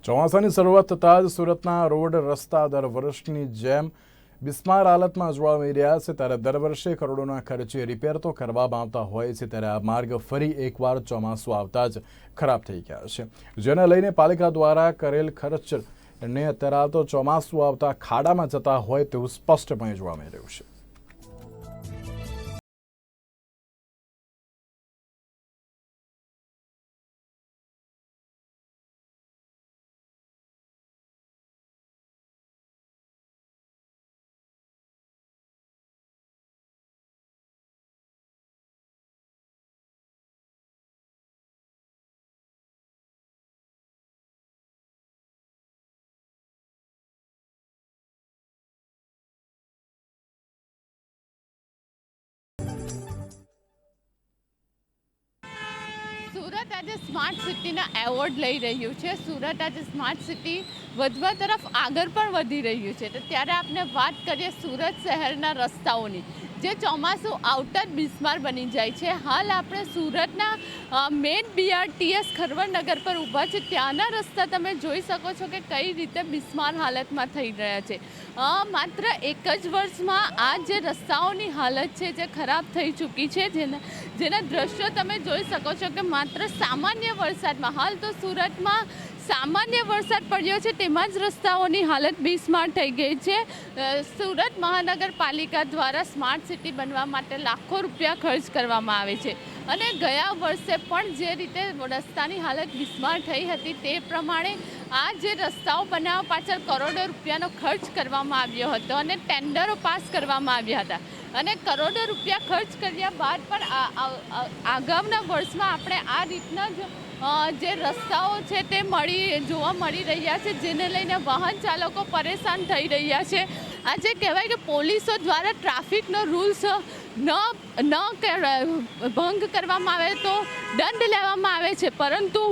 ચોમાસાની શરૂઆત થતાં જ સુરતના રોડ રસ્તા દર વર્ષની જેમ બિસ્માર હાલતમાં જોવા મળી રહ્યા છે। ત્યારે દર વર્ષે કરોડોના ખર્ચે રિપેર તો કરવામાં આવતા હોય છે, ત્યારે આ માર્ગ ફરી એકવાર ચોમાસું આવતા જ ખરાબ થઈ ગયા છે, જેને લઈને પાલિકા દ્વારા કરેલ ખર્ચને અત્યારે તો ચોમાસું આવતા ખાડામાં જતા હોય તેવું સ્પષ્ટપણે જોવા મળી રહ્યું છે। સુરત આજે સ્માર્ટ સિટીના એવોર્ડ લઈ રહ્યું છે। સુરત આજે સ્માર્ટ સિટી વધવા તરફ આગળ પણ વધી રહ્યું છે। તો ત્યારે આપણે વાત કરીએ સુરત શહેરના રસ્તાઓની, જે ચોમાસું આવતા જ બિસ્માર બની જાય છે। હાલ આપણે સુરતના મેન BRTS ખરવડનગર પર ઊભા છે। ત્યાંના રસ્તા તમે જોઈ શકો છો કે કઈ રીતે બિસ્માર હાલતમાં થઈ રહ્યા છે। માત્ર એક જ વર્ષમાં આ જે રસ્તાઓની હાલત છે જે ખરાબ થઈ ચૂકી છે, જેના દ્રશ્યો તમે જોઈ શકો છો કે માત્ર સામાન્ય વરસાદમાં, હાલ તો સુરતમાં સામાન્ય વરસાદ પડ્યો છે તેમાં જ રસ્તાઓની હાલત બિસ્માર થઈ ગઈ છે। સુરત મહાનગરપાલિકા દ્વારા સ્માર્ટ સિટી બનવા માટે લાખો રૂપિયા ખર્ચ કરવામાં આવે છે અને ગયા વર્ષે પણ જે રીતે રસ્તાની હાલત બિસ્માર થઈ હતી તે પ્રમાણે આ જે રસ્તાઓ બનાવવા પાછળ કરોડો રૂપિયાનો ખર્ચ કરવામાં આવ્યો હતો અને ટેન્ડરો પાસ કરવામાં આવ્યા હતા અને કરોડો રૂપિયા ખર્ચ કર્યા બાદ પણ આગામના વર્ષમાં આપણે આ રીતના જ જે રસ્તાઓ છે તે જોવા મળી રહ્યા છે, જેને લઈને વાહન ચાલકો પરેશાન થઈ રહ્યા છે। આજે કહેવાય કે પોલીસો દ્વારા ટ્રાફિકનો રૂલ્સ ભંગ કરવામાં આવે તો દંડ લેવામાં આવે છે, પરંતુ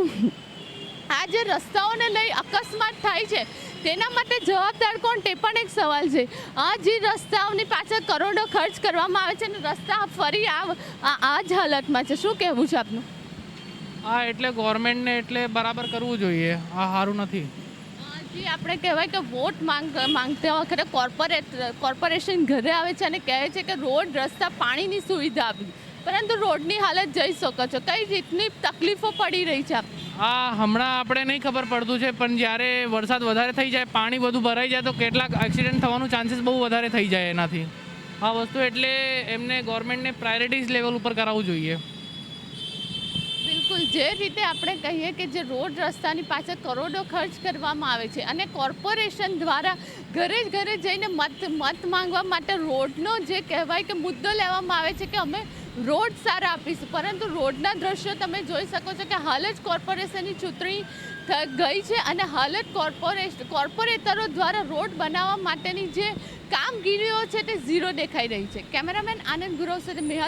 આ જે રસ્તાઓને લઈ અકસ્માત થાય છે તેના માટે જવાબદાર કોણ, તે પણ એક સવાલ છે। આ જે રસ્તાઓની પાછળ કરોડો ખર્ચ કરવામાં આવે છે અને રસ્તા ફરી આ જ હાલતમાં છે, શું કહેવું છે આપનું? હા, એટલે ગવર્મેન્ટને એટલે બરાબર કરવું જોઈએ, આ સારું નથી। જી, આપણે કહેવાય કે વોટ માંગતા વખતે કોર્પોરેશન ઘરે આવે છે અને કહે છે કે રોડ રસ્તા પાણીની સુવિધા આપી, પરંતુ રોડની હાલત જોઈ શકો છો કઈ રીતની તકલીફો પડી રહી છે। આ હમણાં આપણે નહીં ખબર પડતું છે, પણ જ્યારે વરસાદ વધારે થઈ જાય, પાણી બધું ભરાઈ જાય તો કેટલાક એક્સિડન્ટ થવાનું ચાન્સીસ બહુ વધારે થઈ જાય એનાથી। આ વસ્તુ એટલે એમને ગવર્મેન્ટને પ્રાયોરિટીઝ લેવલ ઉપર કરાવવું જોઈએ। બિલકુલ, જે રીતે આપણે કહીએ કે જે રોડ રસ્તાની પાછળ કરોડો ખર્ચ કરવામાં આવે છે અને કોર્પોરેશન દ્વારા ઘરે જઈને મત માંગવા માટે રોડનો જે કહેવાય કે મુદ્દો લેવામાં આવે છે કે અમે રોડ સારા આપીશું, પરંતુ રોડના દ્રશ્યો તમે જોઈ શકો છો કે હાલ જ કોર્પોરેશનની ચૂંટણી ગઈ છે અને હાલ જ કોર્પોરેટરો દ્વારા રોડ બનાવવા માટેની જે કામગીરીઓ છે તે ઝીરો દેખાઈ રહી છે। કેમેરામેન આનંદ ગુરવ સાથે મેહાલ